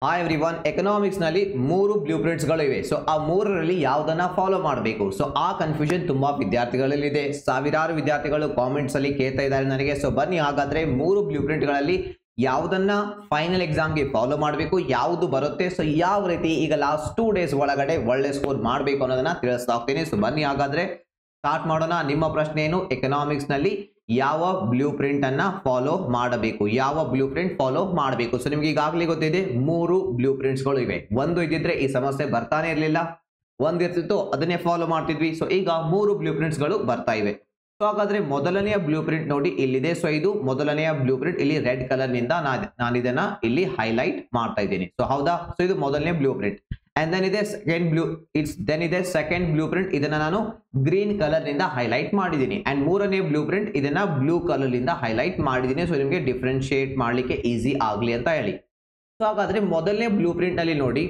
Hi everyone, economics ನಲ್ಲಿ ಮೂರು blue prints ಗಳು ಇವೆ. ಸೊ ಆ ಮೂರರಲ್ಲಿ ಯಾವುದನ್ನ ಫಾಲೋ ಮಾಡಬೇಕು? ಸೊ ಆ ಕನ್ಫ್ಯೂಷನ್ ತುಂಬಾ ವಿದ್ಯಾರ್ಥಿಗಳಲ್ಲಿ ಇದೆ. ಸಾವಿರಾರು ವಿದ್ಯಾರ್ಥಿಗಳು ಕಾಮೆಂಟ್ಸ್ ಅಲ್ಲಿ ಕೇಳ್ತಾ ಇದ್ದಾರೆ ನನಗೆ. ಸೊ ಬನ್ನಿ ಹಾಗಾದ್ರೆ ಮೂರು ಬ್ಲೂ ಪ್ರಿಂಟ್ ಗಳಲ್ಲಿ ಯಾವುದನ್ನ ಫೈನಲ್ ಎಕ್ಸಾಮ್ಗೆ ಫಾಲೋ ಮಾಡಬೇಕು, ಯಾವುದು ಬರುತ್ತೆ, ಸೊ ಯಾವ ರೀತಿ ಈಗ ಲಾಸ್ಟ್ 2 ಡೇಸ್ ಒಳಗಡೆ ಒಳ್ಳೆ ಸ್ಕೋರ್ ಮಾಡಬೇಕು ಅನ್ನೋದನ್ನ ತಿಳಿಸ್ತಾ ಹೋಗ್ತೀನಿ. ಸೊ ಬನ್ನಿ ಹಾಗಾದ್ರೆ ಸ್ಟಾರ್ಟ್ ಮಾಡೋಣ. ನಿಮ್ಮ ಪ್ರಶ್ನೆ ಏನು? ಎಕನಾಮಿಕ್ಸ್ ನಲ್ಲಿ ಯಾವ ಬ್ಲೂ ಪ್ರಿಂಟ್ ಅನ್ನ ಫಾಲೋ ಮಾಡಬೇಕು, ಯಾವ ಬ್ಲೂ ಪ್ರಿಂಟ್ ಫಾಲೋ ಮಾಡಬೇಕು? ಸೊ ನಿಮ್ಗೆ ಈಗಾಗಲೇ ಗೊತ್ತಿದೆ, ಮೂರು ಬ್ಲೂ ಪ್ರಿಂಟ್ಸ್ ಗಳು ಇವೆ. ಒಂದು ಇದ್ದಿದ್ರೆ ಈ ಸಮಸ್ಯೆ ಬರ್ತಾನೆ ಇರಲಿಲ್ಲ, ಒಂದು ಇರ್ತಿತ್ತು ಅದನ್ನೇ ಫಾಲೋ ಮಾಡ್ತಿದ್ವಿ. ಸೊ ಈಗ ಮೂರು ಬ್ಲೂ ಪ್ರಿಂಟ್ಸ್ ಗಳು ಬರ್ತಾ ಇವೆ. ಸೊ ಹಾಗಾದ್ರೆ ಮೊದಲನೆಯ ಬ್ಲೂ ಪ್ರಿಂಟ್ ನೋಡಿ ಇಲ್ಲಿದೆ. ಸೊ ಇದು ಮೊದಲನೆಯ ಬ್ಲೂ ಪ್ರಿಂಟ್, ಇಲ್ಲಿ ರೆಡ್ ಕಲರ್ ನಿಂದ ನಾನು ಇದನ್ನ ಇಲ್ಲಿ ಹೈಲೈಟ್ ಮಾಡ್ತಾ ಇದ್ದೀನಿ. ಸೊ ಹೌದಾ? ಸೊ ಇದು ಮೊದಲನೇ ಬ್ಲೂ ಪ್ರಿಂಟ್. ಅಂಡ್ ದೆನ್ ಇದೆ ಸೆಕೆಂಡ್ ಬ್ಲೂ ಪ್ರಿಂಟ್, ಇದನ್ನ ನಾನು ಗ್ರೀನ್ ಕಲರ್ ನಿಂದ ಹೈಲೈಟ್ ಮಾಡಿದ್ದೀನಿ. ಅಂಡ್ ಮೂರನೇ ಬ್ಲೂ ಪ್ರಿಂಟ್ ಇದನ್ನ ಬ್ಲೂ ಕಲರ್ ನಿಂದ ಹೈಲೈಟ್ ಮಾಡಿದ್ದೀನಿ. ಸೊ ನಿಮಗೆ ಡಿಫ್ರೆನ್ಶಿಯೇಟ್ ಮಾಡ್ಲಿಕ್ಕೆ ಈಸಿ ಆಗ್ಲಿ ಅಂತ ಹೇಳಿ. ಸೊ ಹಾಗಾದ್ರೆ ಮೊದಲನೇ ಬ್ಲೂ ಪ್ರಿಂಟ್ ನಲ್ಲಿ ನೋಡಿ,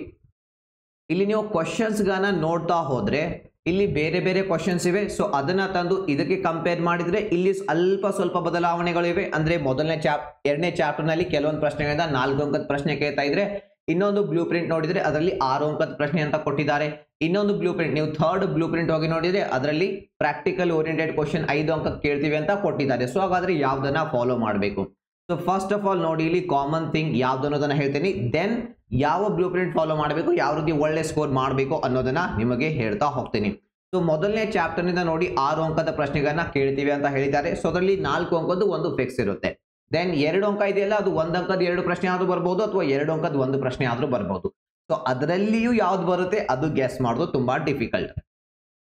ಇಲ್ಲಿ ನೀವು ಕ್ವಶನ್ಸ್ ಗಳನ್ನ ನೋಡ್ತಾ ಹೋದ್ರೆ ಇಲ್ಲಿ ಬೇರೆ ಬೇರೆ ಕ್ವಶನ್ಸ್ ಇವೆ. ಸೊ ಅದನ್ನ ತಂದು ಇದಕ್ಕೆ ಕಂಪೇರ್ ಮಾಡಿದ್ರೆ ಇಲ್ಲಿ ಸ್ವಲ್ಪ ಬದಲಾವಣೆಗಳು ಇವೆ. ಅಂದ್ರೆ ಎರಡನೇ ಚಾಪ್ಟರ್ ನಲ್ಲಿ ಕೆಲವೊಂದು ಪ್ರಶ್ನೆಗಳಿಂದ 4 ಅಂಕದ ಪ್ರಶ್ನೆ ಕೇಳ್ತಾ ಇದ್ರೆ, ಇನ್ನೊಂದು ಬ್ಲೂ ಪ್ರಿಂಟ್ ನೋಡಿದ್ರೆ ಅದರಲ್ಲಿ 6 ಅಂಕದ ಪ್ರಶ್ನೆ ಅಂತ ಕೊಟ್ಟಿದ್ದಾರೆ. ಇನ್ನೊಂದು ಬ್ಲೂ ಪ್ರಿಂಟ್, ನೀವು ಥರ್ಡ್ ಬ್ಲೂ ಪ್ರಿಂಟ್ ಹೋಗಿ ನೋಡಿದ್ರೆ ಅದರಲ್ಲಿ ಪ್ರಾಕ್ಟಿಕಲ್ ಓರಿಯೆಂಟೆಡ್ ಕ್ವಶನ್ 5 ಅಂಕ ಕೇಳ್ತೀವಿ ಅಂತ ಕೊಟ್ಟಿದ್ದಾರೆ. ಸೊ ಹಾಗಾದ್ರೆ ಯಾವ್ದನ್ನ ಫಾಲೋ ಮಾಡಬೇಕು? ಸೊ ಫಸ್ಟ್ ಆಫ್ ಆಲ್ ನೋಡಿ, ಇಲ್ಲಿ ಕಾಮನ್ ಥಿಂಗ್ ಯಾವ್ದು ಅನ್ನೋದನ್ನ ಹೇಳ್ತೀನಿ. ದೆನ್ ಯಾವ ಬ್ಲೂ ಪ್ರಿಂಟ್ ಫಾಲೋ ಮಾಡಬೇಕು, ಯಾವ ರೀತಿ ಒಳ್ಳೆ ಸ್ಕೋರ್ ಮಾಡಬೇಕು ಅನ್ನೋದನ್ನ ನಿಮಗೆ ಹೇಳ್ತಾ ಹೋಗ್ತೀನಿ. ಸೊ ಮೊದಲನೇ ಚಾಪ್ಟರ್ ನಿಂದ ನೋಡಿ 6 ಅಂಕದ ಪ್ರಶ್ನೆಗಳನ್ನ ಕೇಳ್ತೀವಿ ಅಂತ ಹೇಳಿದ್ದಾರೆ. ಸೊ ಅದರಲ್ಲಿ 4 ಅಂಕದ್ದು ಒಂದು ಫಿಕ್ಸ್ ಇರುತ್ತೆ. ದೆನ್ 2 ಅಂಕ ಇದೆಯಲ್ಲ, ಅದು 1 ಅಂಕದ 2 ಪ್ರಶ್ನೆ ಆದ್ರೂ ಬರ್ಬೋದು, ಅಥವಾ 2 ಅಂಕದ 1 ಪ್ರಶ್ನೆ ಆದ್ರೂ ಬರ್ಬೋದು. ಸೊ ಅದರಲ್ಲಿಯೂ ಯಾವ್ದು ಬರುತ್ತೆ ಅದು ಗೆಸ್ ಮಾಡೋದು ತುಂಬಾ ಡಿಫಿಕಲ್ಟ್.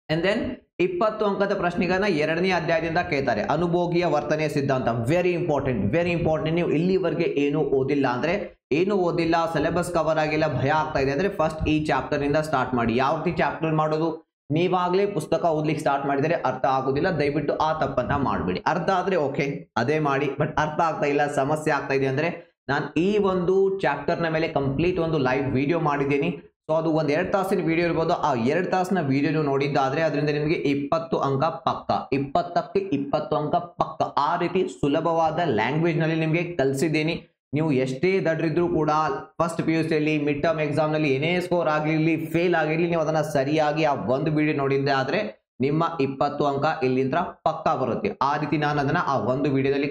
ಅಂಡ್ ದೆನ್ 20 ಅಂಕದ ಪ್ರಶ್ನೆಗಳನ್ನ 2ನೇ ಅಧ್ಯಾಯದಿಂದ ಕೇಳ್ತಾರೆ. ಅನುಭೋಗಿಯ ವರ್ತನೆ ಸಿದ್ಧಾಂತ, ವೆರಿ ಇಂಪಾರ್ಟೆಂಟ್. ನೀವು ಇಲ್ಲಿವರೆಗೆ ಏನು ಓದಿಲ್ಲ, ಸಿಲೆಬಸ್ ಕವರ್ ಆಗಿಲ್ಲ, ಭಯ ಆಗ್ತಾ ಇದೆ ಅಂದ್ರೆ ಫಸ್ಟ್ ಈ ಚಾಪ್ಟರ್ ನಿಂದ ಸ್ಟಾರ್ಟ್ ಮಾಡಿ. ಯಾವ ರೀತಿ ಚಾಪ್ಟರ್ ಮಾಡೋದು? ನೀವಾಗ್ಲೇ ಪುಸ್ತಕ ಓದ್ಲಿಕ್ಕೆ ಸ್ಟಾರ್ಟ್ ಮಾಡಿದರೆ ಅರ್ಥ ಆಗುದಿಲ್ಲ, ದಯವಿಟ್ಟು ಆ ತಪ್ಪನ್ನ ಮಾಡಬೇಡಿ. ಅರ್ಥ ಆದ್ರೆ ಓಕೆ ಅದೇ ಮಾಡಿ, ಬಟ್ ಅರ್ಥ ಆಗ್ತಾ ಇಲ್ಲ, ಸಮಸ್ಯೆ ಆಗ್ತಾ ಇದೆ ಅಂದ್ರೆ ನಾನು ಈ ಒಂದು ಚಾಪ್ಟರ್ ನ ಮೇಲೆ ಕಂಪ್ಲೀಟ್ ಒಂದು ಲೈವ್ ವಿಡಿಯೋ ಮಾಡಿದ್ದೀನಿ. ಸೊ ಅದು 1-2 ತಾಸಿನ ವಿಡಿಯೋ ಇರ್ಬೋದು. ಆ 2 ತಾಸಿನ ವಿಡಿಯೋ ನೋಡಿದ್ದಾದ್ರೆ ಅದರಿಂದ ನಿಮಗೆ 20 ಅಂಕ ಪಕ್ಕ, 20ಕ್ಕೆ 20 ಅಂಕ ಪಕ್ಕ. ಆ ರೀತಿ ಸುಲಭವಾದ ಲ್ಯಾಂಗ್ವೇಜ್ ನಲ್ಲಿ ನಿಮಗೆ ಕಲಿಸಿದ್ದೀನಿ. ನೀವು ಎಷ್ಟೇ ದಡ್ರಿದ್ರು ಕೂಡ ಫಸ್ಟ್ PUC ಯಲ್ಲಿ ಮಿಡ್ ಟರ್ಮ್ ಎಕ್ಸಾಮ್ ನಲ್ಲಿ ಏನೇ ಸ್ಕೋರ್ ಆಗಿರ್ಲಿ, ಫೇಲ್ ಆಗಿರ್ಲಿ, ನೀವು ಅದನ್ನ ಸರಿಯಾಗಿ ಆ ಒಂದು ವಿಡಿಯೋ ನೋಡಿದ್ದೆ ಆದ್ರೆ ನಿಮ್ಮ 20 ಅಂಕ ಇಲ್ಲಿಂದ ಪಕ್ಕ ಬರುತ್ತೆ. ಆ ರೀತಿ ನಾನು ಅದನ್ನ ಆ ಒಂದು ವಿಡಿಯೋದಲ್ಲಿ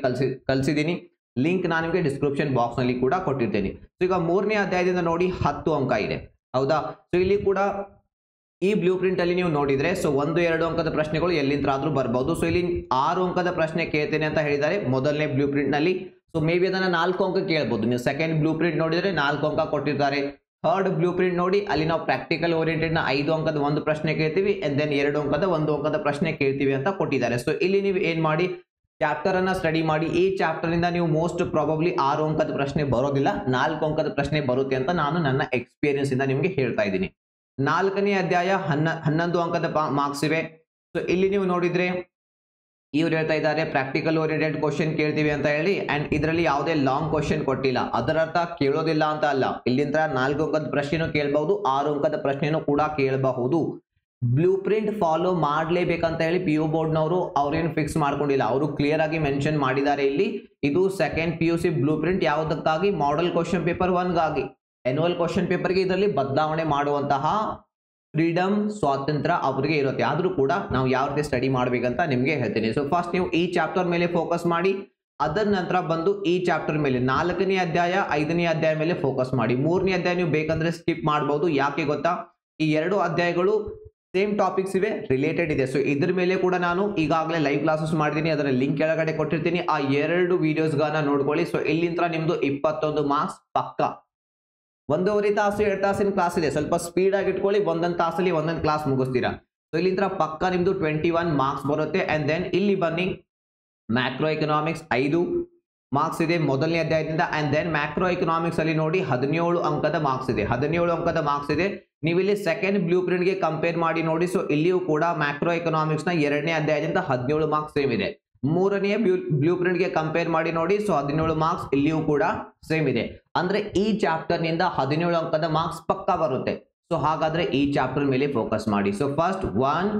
ಕಲಿಸಿದ್ದೀನಿ. ಲಿಂಕ್ ನಾನು ನಿಮಗೆ ಡಿಸ್ಕ್ರಿಪ್ಷನ್ ಬಾಕ್ಸ್ ನಲ್ಲಿ ಕೂಡ ಕೊಟ್ಟಿರ್ತೇನೆ. ಸೊ ಈಗ 3ನೇ ಅಧ್ಯಾಯದಿಂದ ನೋಡಿ 10 ಅಂಕ ಇದೆ, ಹೌದಾ? ಸೊ ಇಲ್ಲಿ ಕೂಡ ಈ ಬ್ಲೂ ಪ್ರಿಂಟ್ ಅಲ್ಲಿ ನೀವು ನೋಡಿದ್ರೆ, ಸೊ 1-2 ಅಂಕದ ಪ್ರಶ್ನೆಗಳು ಎಲ್ಲಿಂದಾದ್ರೂ ಬರ್ಬಹುದು. ಸೊ ಇಲ್ಲಿ 6 ಅಂಕದ ಪ್ರಶ್ನೆ ಕೇಳ್ತೇನೆ ಅಂತ ಹೇಳಿದ್ದಾರೆ ಮೊದಲನೇ ಬ್ಲೂ ಪ್ರಿಂಟ್ ನಲ್ಲಿ. ಸೊ ಮೇ ಬಿ ಅದನ್ನ 4 ಅಂಕ ಕೇಳ್ಬೋದು. ನೀವು ಸೆಕೆಂಡ್ ಬ್ಲೂ ಪ್ರಿಂಟ್ ನೋಡಿದ್ರೆ 4 ಅಂಕ ಕೊಟ್ಟಿದ್ದಾರೆ. ಥರ್ಡ್ ಬ್ಲೂ ಪ್ರಿಂಟ್ ನೋಡಿ, ಅಲ್ಲಿ ನಾವು ಪ್ರಾಕ್ಟಿಕಲ್ ಓರಿಯೆಂಟೆಡ್ ನ 5 ಅಂಕದ ಒಂದು ಪ್ರಶ್ನೆ ಕೇಳ್ತೀವಿ, ಅಂಡ್ ದೆನ್ 2 ಅಂಕದ 1 ಅಂಕದ ಪ್ರಶ್ನೆ ಕೇಳ್ತೀವಿ ಅಂತ ಕೊಟ್ಟಿದ್ದಾರೆ. ಸೊ ಇಲ್ಲಿ ನೀವು ಏನ್ ಮಾಡಿ, ಚಾಪ್ಟರ್ ಅನ್ನ ಸ್ಟಡಿ ಮಾಡಿ. ಈ ಚಾಪ್ಟರ್ ಇಂದ ನೀವು ಮೋಸ್ಟ್ ಪ್ರಾಬಬ್ಲಿ 6 ಅಂಕದ ಪ್ರಶ್ನೆ ಬರೋದಿಲ್ಲ, 4 ಅಂಕದ ಪ್ರಶ್ನೆ ಬರುತ್ತೆ ಅಂತ ನಾನು ನನ್ನ ಎಕ್ಸ್ಪೀರಿಯನ್ಸ್ ಇಂದ ನಿಮ್ಗೆ ಹೇಳ್ತಾ ಇದ್ದೀನಿ. 4ನೇ ಅಧ್ಯಾಯ 11 ಅಂಕದ ಮಾರ್ಕ್ಸ್ ಇವೆ. ಸೊ ಇಲ್ಲಿ ನೀವು ನೋಡಿದ್ರೆ ಇವ್ರು ಹೇಳ್ತಾ ಇದ್ದಾರೆ ಪ್ರಾಕ್ಟಿಕಲ್ ಓರಿಯೆಂಟೆಡ್ ಕ್ವಶನ್ ಕೇಳ್ತೀವಿ ಅಂತ ಹೇಳಿ, ಅಂಡ್ ಇದರಲ್ಲಿ ಯಾವುದೇ ಲಾಂಗ್ ಕ್ವಶನ್ ಕೊಟ್ಟಿಲ್ಲ. ಅದರ ಅರ್ಥ ಕೇಳೋದಿಲ್ಲ ಅಂತ ಅಲ್ಲ. ಇಲ್ಲಿಂದ 4 ಅಂಕದ ಪ್ರಶ್ನೆನೂ ಕೇಳಬಹುದು, 6 ಅಂಕದ ಪ್ರಶ್ನೆನೂ ಕೂಡ ಕೇಳಬಹುದು. ಬ್ಲೂ ಪ್ರಿಂಟ್ ಫಾಲೋ ಮಾಡ್ಲೇಬೇಕಂತ ಹೇಳಿ PU ಬೋರ್ಡ್ನವರು ಅವ್ರೇನು ಫಿಕ್ಸ್ ಮಾಡ್ಕೊಂಡಿಲ್ಲ. ಅವರು ಕ್ಲಿಯರ್ ಆಗಿ ಮೆನ್ಷನ್ ಮಾಡಿದ್ದಾರೆ ಇಲ್ಲಿ. ಇದು ಸೆಕೆಂಡ್ PUC ಬ್ಲೂ ಪ್ರಿಂಟ್ ಯಾವುದಕ್ಕಾಗಿ? ಮಾಡೆಲ್ ಕ್ವಶನ್ ಪೇಪರ್ 1 ಗಾಗಿ. ಆನ್ಯುವಲ್ ಕ್ವಶನ್ ಪೇಪರ್ಗೆ ಇದರಲ್ಲಿ ಬದಲಾವಣೆ ಮಾಡುವಂತಹ ಫ್ರೀಡಮ್, ಸ್ವಾತಂತ್ರ್ಯ ಅವರಿಗೆ ಇರುತ್ತೆ. ಆದ್ರೂ ಕೂಡ ನಾವು ಯಾವ ರೀತಿ ಸ್ಟಡಿ ಮಾಡ್ಬೇಕಂತ ನಿಮ್ಗೆ ಹೇಳ್ತೀನಿ. ಸೊ ಫಸ್ಟ್ ನೀವು ಈ ಚಾಪ್ಟರ್ ಮೇಲೆ ಫೋಕಸ್ ಮಾಡಿ, ಅದರ ನಂತರ ಬಂದು ಈ ಚಾಪ್ಟರ್ ಮೇಲೆ 4ನೇ ಅಧ್ಯಾಯ 5ನೇ ಅಧ್ಯಾಯ ಮೇಲೆ ಫೋಕಸ್ ಮಾಡಿ. 3ನೇ ಅಧ್ಯಾಯ ನೀವು ಬೇಕಂದ್ರೆ ಸ್ಕಿಪ್ ಮಾಡಬಹುದು. ಯಾಕೆ ಗೊತ್ತಾ? ಈ 2 ಅಧ್ಯಾಯಗಳು ಸೇಮ್ ಟಾಪಿಕ್ಸ್ ಇವೆ, ರಿಲೇಟೆಡ್ ಇದೆ. ಸೊ ಇದ್ರ ಮೇಲೆ ಕೂಡ ನಾನು ಈಗಾಗಲೇ ಲೈವ್ ಕ್ಲಾಸಸ್ ಮಾಡಿದ್ದೀನಿ, ಅದರ ಲಿಂಕ್ ಕೆಳಗಡೆ ಕೊಟ್ಟಿರ್ತೀನಿ. ಆ 2 ವಿಡಿಯೋಸ್ ಗಳನ್ನ ನೋಡ್ಕೊಳ್ಳಿ. ಸೊ ಇಲ್ಲಿಂದ ನಿಮ್ದು 21 ಮಾರ್ಕ್ಸ್ ಪಕ್ಕ. 1.5 ತಾಸು 2 ತಾಸಿನ ಕ್ಲಾಸ್ ಇದೆ, ಸ್ವಲ್ಪ ಸ್ಪೀಡ್ ಆಗಿ ಇಟ್ಕೊಳ್ಳಿ. 1 ತಾಸಲ್ಲಿ 1 ಕ್ಲಾಸ್ ಮುಗಿಸ್ತೀರಾ. ಸೊ ಇಲ್ಲಿಂದ ಪಕ್ಕ ನಿಮ್ದು 21 ಮಾರ್ಕ್ಸ್ ಬರುತ್ತೆ. ಅಂಡ್ ದೆನ್ ಇಲ್ಲಿ ಬನ್ನಿ, ಮ್ಯಾಕ್ರೋ ಎಕನಾಮಿಕ್ಸ್ 5 ಮಾರ್ಕ್ಸ್ ಇದೆ ಮೊದಲನೇ ಅಧ್ಯಾಯದಿಂದ. ಅಂಡ್ ದೆನ್ ಮ್ಯಾಕ್ರೋ ಎಕನಾಮಿಕ್ಸ್ ಅಲ್ಲಿ ನೋಡಿ 17 ಅಂಕದ ಮಾರ್ಕ್ಸ್ ಇದೆ. 17 ಅಂಕದ ಮಾರ್ಕ್ಸ್ ಇದೆ. ನೀವು ಇಲ್ಲಿ ಸೆಕೆಂಡ್ ಬ್ಲೂ ಪ್ರಿಂಟ್ ಗೆ ಕಂಪೇರ್ ಮಾಡಿ ನೋಡಿ. ಸೊ ಇಲ್ಲಿಯೂ ಕೂಡ ಮ್ಯಾಕ್ರೋ ಎಕನಾಮಿಕ್ಸ್ ನ 2ನೇ ಅಧ್ಯಾಯದಿಂದ 17 ಮಾರ್ಕ್ಸ್ ಸೇಮ್ ಇದೆ. 3ನೇ ಬ್ಲೂ ಪ್ರಿಂಟ್ ಗೆ ಕಂಪೇರ್ ಮಾಡಿ ನೋಡಿ. ಸೊ 17 ಮಾರ್ಕ್ಸ್ ಇಲ್ಲಿಯೂ ಕೂಡ ಸೇಮ್ ಇದೆ. ಅಂದ್ರೆ ಈ ಚಾಪ್ಟರ್ ನಿಂದ 17 ಅಂಕದ ಮಾರ್ಕ್ಸ್ ಪಕ್ಕ ಬರುತ್ತೆ. ಸೊ ಹಾಗಾದ್ರೆ ಈ ಚಾಪ್ಟರ್ ಮೇಲೆ ಫೋಕಸ್ ಮಾಡಿ. ಸೊ ಫಸ್ಟ್ 1,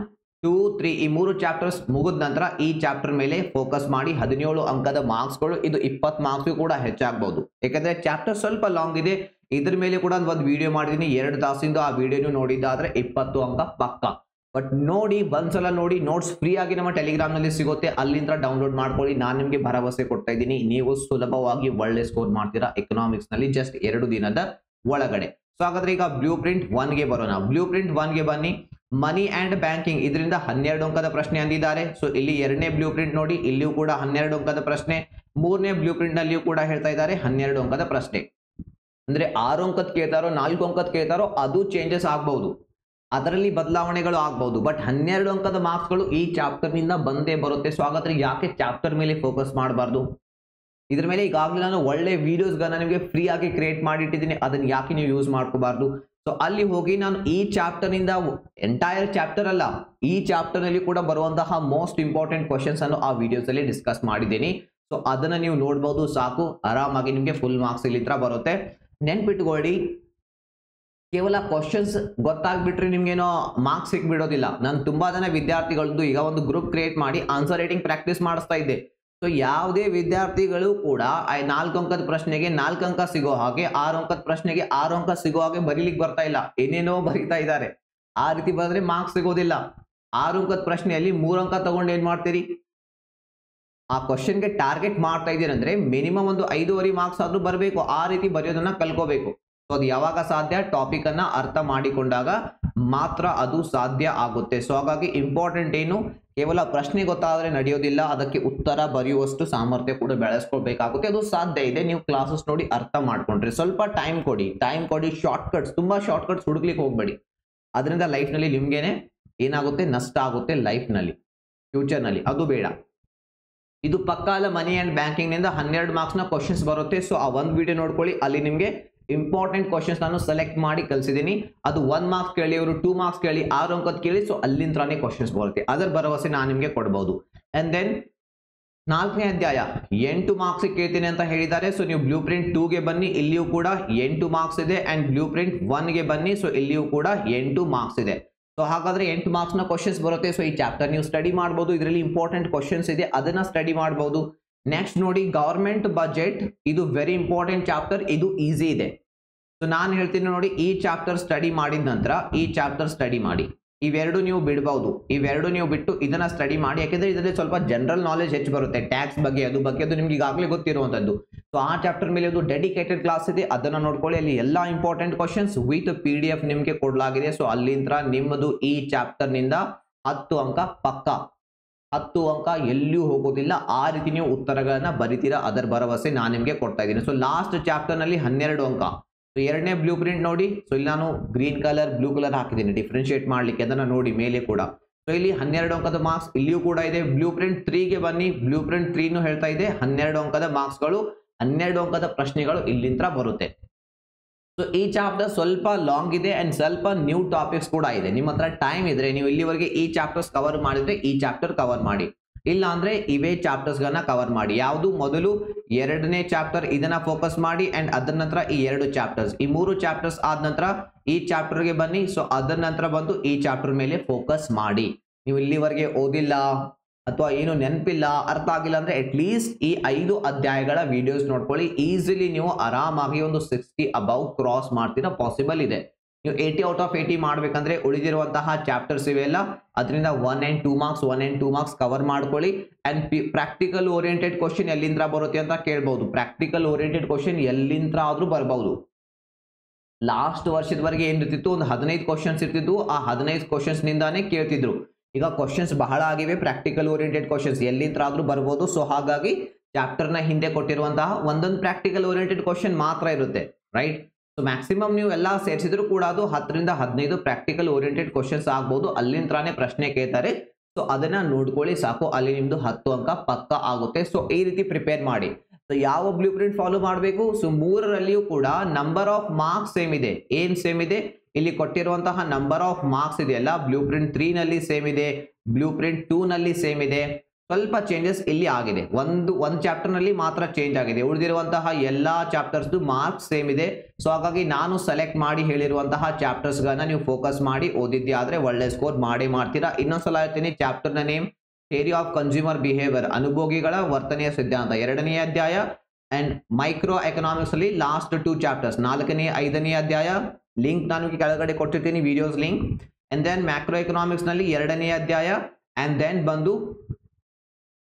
2, 3 ಈ 3 ಚಾಪ್ಟರ್ಸ್ ಮುಗಿದ ನಂತರ ಈ ಚಾಪ್ಟರ್ ಮೇಲೆ ಫೋಕಸ್ ಮಾಡಿ. 17 ಅಂಕದ ಮಾರ್ಕ್ಸ್ಗಳು, ಇದು 20 ಮಾರ್ಕ್ಸ್ ಕೂಡ ಹೆಚ್ಚಾಗಬಹುದು. ಯಾಕಂದ್ರೆ ಚಾಪ್ಟರ್ ಸ್ವಲ್ಪ ಲಾಂಗ್ ಇದೆ. ಇದ್ರ ಮೇಲೆ ಕೂಡ ಒಂದು ವಿಡಿಯೋ ಮಾಡಿದೀನಿ 2 ತಾಸಿಂದ, ಆ ವಿಡಿಯೋ ನೋಡಿದ್ದಾದ್ರೆ 20 ಅಂಕ ಪಕ್ಕ. ಬಟ್ ನೋಡಿ, ಒಂದ್ಸಲ ನೋಡಿ, ನೋಟ್ಸ್ ಫ್ರೀ ಆಗಿ ನಮ್ಮ ಟೆಲಿಗ್ರಾಮ್ ನಲ್ಲಿ ಸಿಗುತ್ತೆ, ಅಲ್ಲಿಂದ ಡೌನ್ಲೋಡ್ ಮಾಡ್ಕೊಳ್ಳಿ. ನಾನು ನಿಮ್ಗೆ ಭರವಸೆ ಕೊಡ್ತಾ ಇದ್ದೀನಿ, ನೀವು ಸುಲಭವಾಗಿ ಒಳ್ಳೆ ಸ್ಕೋರ್ ಮಾಡ್ತೀರಾ ಎಕನಾಮಿಕ್ಸ್ ನಲ್ಲಿ ಜಸ್ಟ್ 2 ದಿನದ ಒಳಗಡೆ. ಸೊ ಹಾಗಾದ್ರೆ ಈಗ ಬ್ಲೂ ಪ್ರಿಂಟ್ 1 ಗೆ ಬರೋಣ. ಬ್ಲೂ ಪ್ರಿಂಟ್ 1 ಗೆ ಬನ್ನಿ. ಮನಿ ಅಂಡ್ ಬ್ಯಾಂಕಿಂಗ್, ಇದರಿಂದ 12 ಅಂಕದ ಪ್ರಶ್ನೆ ಅಂದಿದ್ದಾರೆ. ಸೊ ಇಲ್ಲಿ 2ನೇ ಬ್ಲೂ ಪ್ರಿಂಟ್ ನೋಡಿ, ಇಲ್ಲಿಯೂ ಕೂಡ 12 ಅಂಕದ ಪ್ರಶ್ನೆ. 3ನೇ ಬ್ಲೂ ಪ್ರಿಂಟ್ ನಲ್ಲಿಯೂ ಕೂಡ ಹೇಳ್ತಾ ಇದ್ದಾರೆ 12 ಅಂಕದ ಪ್ರಶ್ನೆ. ಅಂದ್ರೆ 6 ಅಂಕದ ಕೇಳ್ತಾರೋ 4 ಅಂಕದ ಕೇಳ್ತಾರೋ ಅದು ಚೇಂಜಸ್ ಆಗ್ಬಹುದು, ಅದರಲ್ಲಿ ಬದಲಾವಣೆಗಳು ಆಗ್ಬಹುದು. ಬಟ್ 12 ಅಂಕದ ಮಾರ್ಕ್ಸ್ ಗಳು ಈ ಚಾಪ್ಟರ್ ನಿಂದ ಬಂದೇ ಬರುತ್ತೆ. ಸೊ ಹಾಗಾದ್ರೆ ಯಾಕೆ ಚಾಪ್ಟರ್ ಮೇಲೆ ಫೋಕಸ್ ಮಾಡಬಾರ್ದು? ಇದ್ರ ಮೇಲೆ ಈಗಾಗಲೇ ನಾನು ಒಳ್ಳೆ ವಿಡಿಯೋಸ್ ಗಳನ್ನ ನಿಮಗೆ ಫ್ರೀ ಆಗಿ ಕ್ರಿಯೇಟ್ ಮಾಡಿ ಇಟ್ಟಿದ್ದೀನಿ, ಅದನ್ನ ಯಾಕೆ ನೀವು ಯೂಸ್ ಮಾಡ್ಕೋಬಾರ್ದು? ಸೊ ಅಲ್ಲಿ ಹೋಗಿ ನಾನು ಈ ಚಾಪ್ಟರ್ ನಿಂದ, ಎಂಟೈರ್ ಚಾಪ್ಟರ್ ಅಲ್ಲ, ಈ ಚಾಪ್ಟರ್ ನಲ್ಲಿ ಕೂಡ ಬರುವಂತಹ ಮೋಸ್ಟ್ ಇಂಪಾರ್ಟೆಂಟ್ ಕ್ವಶನ್ಸ್ ಅನ್ನು ಆ ವಿಡಿಯೋಸ್ ಅಲ್ಲಿ ಡಿಸ್ಕಸ್ ಮಾಡಿದ್ದೀನಿ. ಸೊ ಅದನ್ನ ನೀವು ನೋಡಬಹುದು, ಸಾಕು, ಆರಾಮಾಗಿ ನಿಮಗೆ ಫುಲ್ ಮಾರ್ಕ್ಸ್ ಇಲ್ಲಿಂದ ಬರುತ್ತೆ. ನೆನ್ಪಿಟ್ಕೊಳ್ಳಿ, ಕೇವಲ ಕ್ವಶನ್ಸ್ ಗೊತ್ತಾಗ್ಬಿಟ್ರೆ ನಿಮ್ಗೇನೋ ಮಾರ್ಕ್ಸ್ ಸಿಕ್ಬಿಡೋದಿಲ್ಲ. ನಾನು ತುಂಬಾ ಜನ ವಿದ್ಯಾರ್ಥಿಗಳದ್ದು ಈಗ ಒಂದು ಗ್ರೂಪ್ ಕ್ರಿಯೇಟ್ ಮಾಡಿ ಆನ್ಸರ್ ರೈಟಿಂಗ್ ಪ್ರಾಕ್ಟೀಸ್ ಮಾಡಿಸ್ತಾ ಇದ್ದೆ. ಸೊ ಯಾವುದೇ ವಿದ್ಯಾರ್ಥಿಗಳು ಕೂಡ 4 ಅಂಕದ ಪ್ರಶ್ನೆಗೆ 4 ಅಂಕ ಸಿಗೋ ಹಾಗೆ, 6 ಅಂಕದ ಪ್ರಶ್ನೆಗೆ 6 ಅಂಕ ಸಿಗೋ ಹಾಗೆ ಬರೀಲಿಕ್ಕೆ ಬರ್ತಾ ಇಲ್ಲ, ಏನೇನೋ ಬರೀತಾ ಇದ್ದಾರೆ. ಆ ರೀತಿ ಬರೆದ್ರೆ ಮಾರ್ಕ್ಸ್ ಸಿಗೋದಿಲ್ಲ. 6 ಅಂಕದ ಪ್ರಶ್ನೆಯಲ್ಲಿ 3 ಅಂಕ ತಗೊಂಡು ಏನ್ ಮಾಡ್ತೀರಿ? ಆ ಕ್ವಶನ್ಗೆ ಟಾರ್ಗೆಟ್ ಮಾಡ್ತಾ ಇದ್ದೀರಿ ಅಂದ್ರೆ ಮಿನಿಮಮ್ ಒಂದು 5.5 ಮಾರ್ಕ್ಸ್ ಆದ್ರೂ ಬರಬೇಕು. ಆ ರೀತಿ ಬರೆಯೋದನ್ನ ಕಲ್ಕೋಬೇಕು. ಸೊ ಅದು ಯಾವಾಗ ಸಾಧ್ಯ? ಟಾಪಿಕ್ ಅನ್ನ ಅರ್ಥ ಮಾಡಿಕೊಂಡಾಗ ಮಾತ್ರ ಅದು ಸಾಧ್ಯ ಆಗುತ್ತೆ. ಸೊ ಹಾಗಾಗಿ ಇಂಪಾರ್ಟೆಂಟ್ ಏನು, ಕೇವಲ ಪ್ರಶ್ನೆ ಗೊತ್ತಾದ್ರೆ ನಡೆಯೋದಿಲ್ಲ, ಅದಕ್ಕೆ ಉತ್ತರ ಬರೆಯುವಷ್ಟು ಸಾಮರ್ಥ್ಯ ಕೂಡ ಬೆಳೆಸ್ಕೊಳ್ಬೇಕಾಗುತ್ತೆ. ಅದು ಸಾಧ್ಯ ಇದೆ, ನೀವು ಕ್ಲಾಸಸ್ ನೋಡಿ ಅರ್ಥ ಮಾಡ್ಕೊಂಡ್ರೆ. ಸ್ವಲ್ಪ ಟೈಮ್ ಕೊಡಿ. ಶಾರ್ಟ್ ಕಟ್ಸ್, ತುಂಬಾ ಶಾರ್ಟ್ ಕಟ್ಸ್ ಹುಡುಕ್ಲಿಕ್ಕೆ ಹೋಗ್ಬೇಡಿ. ಅದರಿಂದ ಲೈಫ್ ನಲ್ಲಿ ನಿಮ್ಗೇನೆ ಏನಾಗುತ್ತೆ? ನಷ್ಟ ಆಗುತ್ತೆ ಲೈಫ್ ನಲ್ಲಿ, ಫ್ಯೂಚರ್ ನಲ್ಲಿ. ಅದು ಬೇಡ. ಇದು ಪಕ್ಕ ಅಲ್ಲ, ಮನಿ ಅಂಡ್ ಬ್ಯಾಂಕಿಂಗ್ ನಿಂದ 12 ಮಾರ್ಕ್ಸ್ ನ ಕ್ವಶನ್ಸ್ ಬರುತ್ತೆ. ಸೊ ಆ ಒಂದು ವಿಡಿಯೋ ನೋಡ್ಕೊಳ್ಳಿ, ಅಲ್ಲಿ ನಿಮ್ಗೆ ಇಂಪಾರ್ಟೆಂಟ್ ಕ್ವಶನ್ಸ್ ನಾನು ಸೆಲೆಕ್ಟ್ ಮಾಡಿ ಕಲಿಸಿದ್ದೀನಿ. ಅದು 1 ಮಾರ್ಕ್ಸ್ ಕೇಳಿ, ಅವರು 2 ಮಾರ್ಕ್ಸ್ ಕೇಳಿ, 6 ಅಂಕದ ಕೇಳಿ, ಸೊ ಅಲ್ಲಿಂದಾನೇ ಕ್ವಶನ್ಸ್ ಬರುತ್ತೆ. ಅದರ ಭರವಸೆ ನಾನು ನಿಮ್ಗೆ ಕೊಡಬಹುದು. ಅಂಡ್ ದೆನ್ 4ನೇ ಅಧ್ಯಾಯ 8 ಮಾರ್ಕ್ಸ್ ಕೇಳ್ತೀನಿ ಅಂತ ಹೇಳಿದ್ದಾರೆ. ಸೊ ನೀವು ಬ್ಲೂ ಪ್ರಿಂಟ್ 2 ಗೆ ಬನ್ನಿ, ಇಲ್ಲಿಯೂ ಕೂಡ 8 ಮಾರ್ಕ್ಸ್ ಇದೆ. ಅಂಡ್ ಬ್ಲೂ ಪ್ರಿಂಟ್ 1 ಗೆ ಬನ್ನಿ, ಸೊ ಇಲ್ಲಿಯೂ ಕೂಡ 8 ಮಾರ್ಕ್ಸ್ ಇದೆ. ಸೊ ಹಾಗಾದ್ರೆ 8 ಮಾರ್ಕ್ಸ್ ನ ಕ್ವಶನ್ಸ್ ಬರುತ್ತೆ. ಸೊ ಈ ಚಾಪ್ಟರ್ ನೀವು ಸ್ಟಡಿ ಮಾಡಬಹುದು, ಇದರಲ್ಲಿ ಇಂಪಾರ್ಟೆಂಟ್ ಕ್ವಶನ್ಸ್ ಇದೆ, ಅದನ್ನ ಸ್ಟಡಿ ಮಾಡಬಹುದು. ನೆಕ್ಸ್ಟ್ ನೋಡಿ, ಗವರ್ಮೆಂಟ್ ಬಜೆಟ್, ಇದು ವೆರಿ ಇಂಪಾರ್ಟೆಂಟ್ ಚಾಪ್ಟರ್, ಇದು ಈಸಿ ಇದೆ. ಸೊ ನಾನು ಹೇಳ್ತೀನಿ ನೋಡಿ, ಈ ಚಾಪ್ಟರ್ ಸ್ಟಡಿ ಮಾಡಿದ ನಂತರ ಈ ಚಾಪ್ಟರ್ ಸ್ಟಡಿ ಮಾಡಿ. ಇವೆರಡು ನೀವು ಬಿಡಬಹುದು, ಇವೆರಡು ನೀವು ಬಿಟ್ಟು ಇದನ್ನ ಸ್ಟಡಿ ಮಾಡಿ. ಯಾಕೆಂದ್ರೆ ಇದರಲ್ಲಿ ಸ್ವಲ್ಪ ಜನರಲ್ ನಾಲೆಜ್ ಹೆಚ್ಚು ಬರುತ್ತೆ, ಟ್ಯಾಕ್ಸ್ ಬಗ್ಗೆ, ಅದು ನಿಮ್ಗೆ ಈಗಾಗಲೇ ಗೊತ್ತಿರುವಂತದ್ದು. ಸೊ ಆ ಚಾಪ್ಟರ್ ಮೇಲೆ ಒಂದು ಡೆಡಿಕೇಟೆಡ್ ಕ್ಲಾಸ್ ಇದೆ, ಅದನ್ನ ನೋಡ್ಕೊಳ್ಳಿ. ಅಲ್ಲಿ ಎಲ್ಲಾ ಇಂಪಾರ್ಟೆಂಟ್ ಕ್ವಶನ್ಸ್ ವಿತ್ PDF ನಿಮ್ಗೆ ಕೊಡಲಾಗಿದೆ. ಸೊ ಅಲ್ಲಿಂದ ನಿಮ್ಮದು ಈ ಚಾಪ್ಟರ್ ನಿಂದ 10 ಅಂಕ ಪಕ್ಕ, 10 ಅಂಕ ಎಲ್ಲಿಯೂ ಹೋಗೋದಿಲ್ಲ. ಆ ರೀತಿ ನೀವು ಉತ್ತರಗಳನ್ನ ಬರಿತೀರಾ, ಅದರ ಭರವಸೆ ನಾನು ನಿಮ್ಗೆ ಕೊಡ್ತಾ ಇದ್ದೀನಿ. ಸೊ ಲಾಸ್ಟ್ ಚಾಪ್ಟರ್ ನಲ್ಲಿ 12 ಅಂಕ. ಸೊ 2ನೇ ಬ್ಲೂ ಪ್ರಿಂಟ್ ನೋಡಿ. ಸೊ ಇಲ್ಲಿ ನಾನು ಗ್ರೀನ್ ಕಲರ್ ಬ್ಲೂ ಕಲರ್ ಹಾಕಿದ್ದೀನಿ ಡಿಫ್ರೆನ್ಶಿಯೇಟ್ ಮಾಡ್ಲಿಕ್ಕೆ, ಅದನ್ನ ನೋಡಿ ಮೇಲೆ ಕೂಡ. ಸೊ ಇಲ್ಲಿ 12 ಅಂಕದ ಮಾರ್ಕ್ಸ್ ಇಲ್ಲಿಯೂ ಕೂಡ ಇದೆ. ಬ್ಲೂ ಪ್ರಿಂಟ್ 3 ಗೆ ಬನ್ನಿ. ಬ್ಲೂ ಪ್ರಿಂಟ್ 3 ಹೇಳ್ತಾ ಇದೆ 12 ಅಂಕದ ಮಾರ್ಕ್ಸ್ ಗಳು, 12 ಅಂಕದ ಪ್ರಶ್ನೆಗಳು ಇಲ್ಲಿಂದ ಬರುತ್ತೆ. ಸೊ ಈ ಚಾಪ್ಟರ್ ಸ್ವಲ್ಪ ಲಾಂಗ್ ಇದೆ ಅಂಡ್ ಸ್ವಲ್ಪ ನ್ಯೂ ಟಾಪಿಕ್ಸ್ ಕೂಡ ಇದೆ. ನಿಮ್ಮ ಹತ್ರ ಟೈಮ್ ಇದ್ರೆ ನೀವು ಇಲ್ಲಿವರೆಗೆ ಈ ಚಾಪ್ಟರ್ಸ್ ಕವರ್ ಮಾಡಿದ್ರೆ ಈ ಚಾಪ್ಟರ್ ಕವರ್ ಮಾಡಿ, ಇಲ್ಲ ಅಂದ್ರೆ ಇವೇ ಚಾಪ್ಟರ್ಸ್ ಗಳನ್ನ ಕವರ್ ಮಾಡಿ. ಯಾವುದು ಮೊದಲು 2ನೇ ಚಾಪ್ಟರ್, ಇದನ್ನ ಫೋಕಸ್ ಮಾಡಿ. ಅಂಡ್ ಅದರ ನಂತರ ಈ 2 ಚಾಪ್ಟರ್ಸ್, ಈ 3 ಚಾಪ್ಟರ್ಸ್ ಆದ ನಂತರ ಈ ಚಾಪ್ಟರ್ ಗೆ ಬನ್ನಿ. ಸೊ ಅದರ ನಂತರ ಬಂದು ಈ ಚಾಪ್ಟರ್ ಮೇಲೆ ಫೋಕಸ್ ಮಾಡಿ. ನೀವು ಇಲ್ಲಿವರೆಗೆ ಓದಿಲ್ಲ ಅಥವಾ ಏನು ನೆನಪಿಲ್ಲ, ಅರ್ಥ ಆಗಿಲ್ಲ ಅಂದ್ರೆ ಅಟ್ ಲೀಸ್ಟ್ ಈ 5 ಅಧ್ಯಾಯಗಳ ವಿಡಿಯೋಸ್ ನೋಡ್ಕೊಳ್ಳಿ. ಈಸಿಲಿ ನೀವು ಆರಾಮಾಗಿ ಒಂದು 60 ಅಬೌವ್ ಕ್ರಾಸ್ ಮಾಡ್ತೀರಾ, ಪಾಸಿಬಲ್ ಇದೆ. ನೀವು 80 ಔಟ್ ಆಫ್ 80 ಮಾಡ್ಬೇಕಂದ್ರೆ ಉಳಿದಿರುವಂತಹ ಚಾಪ್ಟರ್ಸ್ ಇವೆಲ್ಲ, ಅದರಿಂದ 1 and 2 marks 1 and 2 marks cover ಮಾಡ್ಕೊಳ್ಳಿ. ಅಂಡ್ ಪ್ರಾಕ್ಟಿಕಲ್ ಓರಿಯೆಂಟೆಡ್ ಕ್ವಶನ್ ಎಲ್ಲಿಂದ ಬರುತ್ತೆ ಅಂತ ಕೇಳಬಹುದು. ಪ್ರಾಕ್ಟಿಕಲ್ ಓರಿಯೆಂಟೆಡ್ ಕ್ವಶನ್ ಎಲ್ಲಿಂದ ಆದ್ರೂ ಬರಬಹುದು. ಲಾಸ್ಟ್ ವರ್ಷದವರೆಗೆ ಏನಿರ್ತಿತ್ತು, ಒಂದು 15 ಕ್ವಶನ್ಸ್ ಇರ್ತಿದ್ವು. ಆ 15 ಕ್ವಶನ್ಸ್ ನಿಂದಾನೇ ಕೇಳ್ತಿದ್ರು. ಈಗ ಕ್ವಶನ್ಸ್ ಬಹಳ ಆಗಿವೆ, ಪ್ರಾಕ್ಟಿಕಲ್ ಓರಿಯೆಂಟೆಡ್ ಕ್ವಶನ್ಸ್ ಎಲ್ಲಿಂದ ಆದ್ರೂ ಬರಬಹುದು. ಸೊ ಹಾಗಾಗಿ ಚಾಪ್ಟರ್ ನ ಹಿಂದೆ ಕೊಟ್ಟಿರುವಂತಹ ಒಂದೊಂದು ಪ್ರಾಕ್ಟಿಕಲ್ ಓರಿಯೆಂಟೆಡ್ ಕ್ವಶನ್ ಮಾತ್ರ ಇರುತ್ತೆ, ರೈಟ್? ಸೊ ಮ್ಯಾಕ್ಸಿಮಮ್ ನೀವು ಎಲ್ಲ ಸೇರಿಸಿದ್ರು ಕೂಡ ಅದು 10 ರಿಂದ 15 ಪ್ರಾಕ್ಟಿಕಲ್ ಓರಿಯೆಂಟೆಡ್ ಕ್ವಶನ್ಸ್ ಆಗ್ಬಹುದು. ಅಲ್ಲಿಂದಾನೇ ಪ್ರಶ್ನೆ ಕೇಳ್ತಾರೆ. ಸೊ ಅದನ್ನ ನೋಡ್ಕೊಳ್ಳಿ ಸಾಕು, ಅಲ್ಲಿ ನಿಮ್ದು 10 ಅಂಕ ಪಕ್ಕ ಆಗುತ್ತೆ. ಸೊ ಈ ರೀತಿ ಪ್ರಿಪೇರ್ ಮಾಡಿ. ಸೊ ಯಾವ ಬ್ಲೂ ಪ್ರಿಂಟ್ ಫಾಲೋ ಮಾಡಬೇಕು? ಸೊ 3ರಲ್ಲಿಯೂ ಕೂಡ ನಂಬರ್ ಆಫ್ ಮಾರ್ಕ್ಸ್ ಸೇಮ್ ಇದೆ. ಏನ್ ಸೇಮ್ ಇದೆ? ಇಲ್ಲಿ ಕೊಟ್ಟಿರುವಂತಹ ನಂಬರ್ ಆಫ್ ಮಾರ್ಕ್ಸ್ ಇದೆಯಲ್ಲ, ಬ್ಲೂ ಪ್ರಿಂಟ್ 3 ನಲ್ಲಿ ಸೇಮ್ ಇದೆ, ಬ್ಲೂ ಪ್ರಿಂಟ್ 2 ನಲ್ಲಿ ಸೇಮ್ ಇದೆ. ಸ್ವಲ್ಪ ಚೇಂಜಸ್ ಇಲ್ಲಿ ಆಗಿದೆ, ಒಂದು ಚಾಪ್ಟರ್ ನಲ್ಲಿ ಮಾತ್ರ ಚೇಂಜ್ ಆಗಿದೆ. ಉಳಿದಿರುವಂತಹ ಎಲ್ಲಾ ಚಾಪ್ಟರ್ಸ್ ಮಾರ್ಕ್ಸ್ ಸೇಮ್ ಇದೆ. ಸೊ ಹಾಗಾಗಿ ನಾನು ಸೆಲೆಕ್ಟ್ ಮಾಡಿ ಹೇಳಿರುವಂತಹ ಚಾಪ್ಟರ್ಸ್ ಗಳನ್ನ ನೀವು ಫೋಕಸ್ ಮಾಡಿ ಓದಿದ್ದೆ ಆದ್ರೆ ಒಳ್ಳೆ ಸ್ಕೋರ್ ಮಾಡೇ ಮಾಡ್ತೀರಾ. ಇನ್ನೊಂದ್ಸಲ ಹೇಳ್ತೀನಿ, ಚಾಪ್ಟರ್ ನ name theory of consumer behaviour, ಅನುಭೋಗಿಗಳ ವರ್ತನೆಯ ಸಿದ್ಧಾಂತ, 2ನೇ ಅಧ್ಯಾಯ. ಅಂಡ್ ಮೈಕ್ರೋ ಎಕನಾಮಿಕ್ಸ್ ಅಲ್ಲಿ ಲಾಸ್ಟ್ 2 ಚಾಪ್ಟರ್ಸ್ 4ನೇ 5ನೇ ಅಧ್ಯಾಯ ಲಿಂಕ್ ನಾನು ಕೆಳಗಡೆ ಕೊಟ್ಟಿರ್ತೀನಿ videos link. And then macroeconomics ನಲ್ಲಿ 2ನೇ ಅಧ್ಯಾಯ ಅಂಡ್ ದೆನ್ ಬಂದು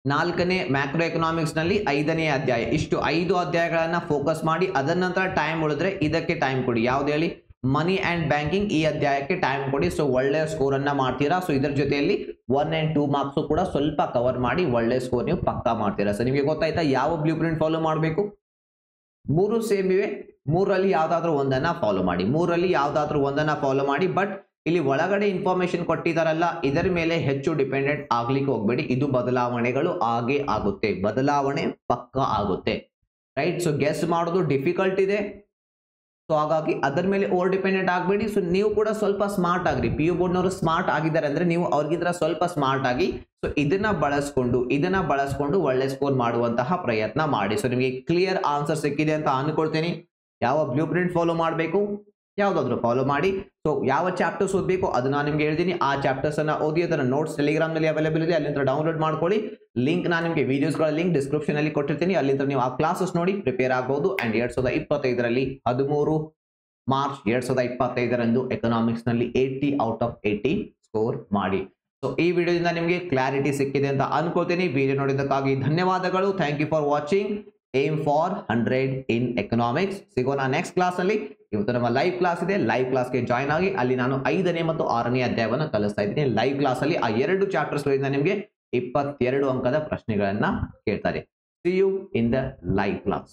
4ನೇ ಮ್ಯಾಕ್ರೋ ಎಕನಾಮಿಕ್ಸ್ ನಲ್ಲಿ 5ನೇ ಅಧ್ಯಾಯ. ಇಷ್ಟು 5 ಅಧ್ಯಾಯಗಳನ್ನ ಫೋಕಸ್ ಮಾಡಿ ಅದರ ನಂತರ ಟೈಮ್ ಉಳಿದ್ರೆ ಇದಕ್ಕೆ ಟೈಮ್ ಕೊಡಿ. ಯಾವ್ದು ಹೇಳಿ? ಮನಿ ಅಂಡ್ ಬ್ಯಾಂಕಿಂಗ್ ಈ ಅಧ್ಯಾಯಕ್ಕೆ ಟೈಮ್ ಕೊಡಿ. ಸೊ ಒಳ್ಳೆ ಸ್ಕೋರ್ ಅನ್ನ ಮಾಡ್ತೀರಾ. ಸೊ ಇದರ ಜೊತೆಯಲ್ಲಿ 1 and 2 ಮಾರ್ಕ್ಸ್ ಕೂಡ ಸ್ವಲ್ಪ ಕವರ್ ಮಾಡಿ ಒಳ್ಳೆ ಸ್ಕೋರ್ ನೀವು ಪಕ್ಕಾ ಮಾಡ್ತೀರಾ. ಸೊ ನಿಮಗೆ ಗೊತ್ತಾಯ್ತಾ ಯಾವ ಬ್ಲೂ ಪ್ರಿಂಟ್ ಫಾಲೋ ಮಾಡಬೇಕು? 3 ಸೇಮ್ ಇವೆ, 3ರಲ್ಲಿ ಯಾವ್ದಾದ್ರು ಒಂದನ್ನ ಫಾಲೋ ಮಾಡಿ. 3ರಲ್ಲಿ ಯಾವ್ದಾದ್ರು ಒಂದನ್ನ ಫಾಲೋ ಮಾಡಿ. ಬಟ್ ಇಲ್ಲಿ ಒಳಗಡೆ ಇನ್ಫಾರ್ಮೇಶನ್ ಕೊಟ್ಟಿದಾರಲ್ಲ ಇದರ ಮೇಲೆ ಹೆಚ್ಚು ಡಿಪೆಂಡೆಂಟ್ ಆಗ್ಲಿಕ್ಕೆ ಹೋಗ್ಬೇಡಿ. ಇದು ಬದಲಾವಣೆಗಳು ಆಗೇ ಆಗುತ್ತೆ, ಬದಲಾವಣೆ ಪಕ್ಕಾ ಆಗುತ್ತೆ, ರೈಟ್? ಸೊ ಗೆಸ್ ಮಾಡೋದು ಡಿಫಿಕಲ್ಟ್ ಇದೆ. ಸೊ ಹಾಗಾಗಿ ಅದರ ಮೇಲೆ ಓವರ್ ಡಿಪೆಂಡೆಂಟ್ ಆಗಬೇಡಿ. ಸೊ ನೀವು ಕೂಡ ಸ್ವಲ್ಪ ಸ್ಮಾರ್ಟ್ ಆಗ್ರಿ. ಪಿ ಯು ಬೋರ್ಡ್ನವರು ಸ್ಮಾರ್ಟ್ ಆಗಿದ್ದಾರೆ ಅಂದ್ರೆ ನೀವು ಅವ್ರಿಗಿಂತ ಸ್ವಲ್ಪ ಸ್ಮಾರ್ಟ್ ಆಗಿ ಸೊ ಇದನ್ನ ಬಳಸ್ಕೊಂಡು ಒಳ್ಳೆ ಸ್ಕೋರ್ ಮಾಡುವಂತಹ ಪ್ರಯತ್ನ ಮಾಡಿ. ಸೊ ನಿಮಗೆ ಕ್ಲಿಯರ್ ಆನ್ಸರ್ ಸಿಕ್ಕಿದೆ ಅಂತ ಅನ್ಕೊಳ್ತೀನಿ. ಯಾವ ಬ್ಲೂ ಪ್ರಿಂಟ್ ಫಾಲೋ ಮಾಡಬೇಕು? ಯಾವ್ದಾದ್ರು ಫಾಲೋ ಮಾಡಿ. ಸೊ ಯಾವ ಚಾಪ್ಟರ್ಸ್ ಓದಬೇಕು ಅದು ನಾನು ನಿಮ್ಗೆ ಹೇಳ್ತೀನಿ. ಆ ಚಾಪ್ಟರ್ಸ್ ಅನ್ನ ಓದಿ ಅದರ ನೋಟ್ಸ್ ಟೆಲಿಗ್ರಾಮ್ ನಲ್ಲಿ ಅವೈಲೇಬಲ್ ಇದೆ, ಅಲ್ಲಿಂದ ಡೌನ್ಲೋಡ್ ಮಾಡ್ಕೊಳ್ಳಿ. ಲಿಂಕ್ ನಾನು ನಿಮಗೆ ವಿಡಿಯೋಸ್ಗಳ ಲಿಂಕ್ ಡಿಸ್ಕ್ರಿಪ್ಷನ್ ಅಲ್ಲಿ ಕೊಟ್ಟಿರ್ತೀನಿ, ಅಲ್ಲಿಂದ ನೀವು ಆ ಕ್ಲಾಸಸ್ ನೋಡಿ ಪ್ರಿಪೇರ್ ಆಗಬಹುದು. ಅಂಡ್ 2025ರಲ್ಲಿ 13 ಮಾರ್ಚ್ 2025ರಂದು ಎಕನಾಮಿಕ್ಸ್ ನಲ್ಲಿ 80 ಔಟ್ ಆಫ್ 80 ಸ್ಕೋರ್ ಮಾಡಿ. ಸೊ ಈ ವಿಡಿಯೋದಿಂದ ನಿಮಗೆ ಕ್ಲಾರಿಟಿ ಸಿಕ್ಕಿದೆ ಅಂತ ಅನ್ಕೋತೀನಿ. ವಿಡಿಯೋ ನೋಡಿದ್ದಕ್ಕಾಗಿ ಧನ್ಯವಾದಗಳು. Thank you for watching. Aim for 100 in economics. ಸಿಗೋಣ ನೆಕ್ಸ್ಟ್ ಕ್ಲಾಸ್ ಅಲ್ಲಿ. ಇವತ್ತು ನಮ್ಮ ಲೈವ್ ಕ್ಲಾಸ್ ಇದೆ, ಲೈವ್ ಕ್ಲಾಸ್ಗೆ ಜಾಯ್ನ್ ಆಗಿ ಅಲ್ಲಿ ನಾನು 5ನೇ ಮತ್ತು 6ನೇ ಅಧ್ಯಾಯವನ್ನು ಕಲಿಸ್ತಾ ಇದ್ದೀನಿ. ಲೈವ್ ಕ್ಲಾಸ್ ಅಲ್ಲಿ ಆ 2 ಚಾಪ್ಟರ್ಸ್ ಗಳಿಂದ ನಿಮಗೆ 22 ಅಂಕದ ಪ್ರಶ್ನೆಗಳನ್ನ ಕೇಳ್ತಾರೆ. See you in the live class.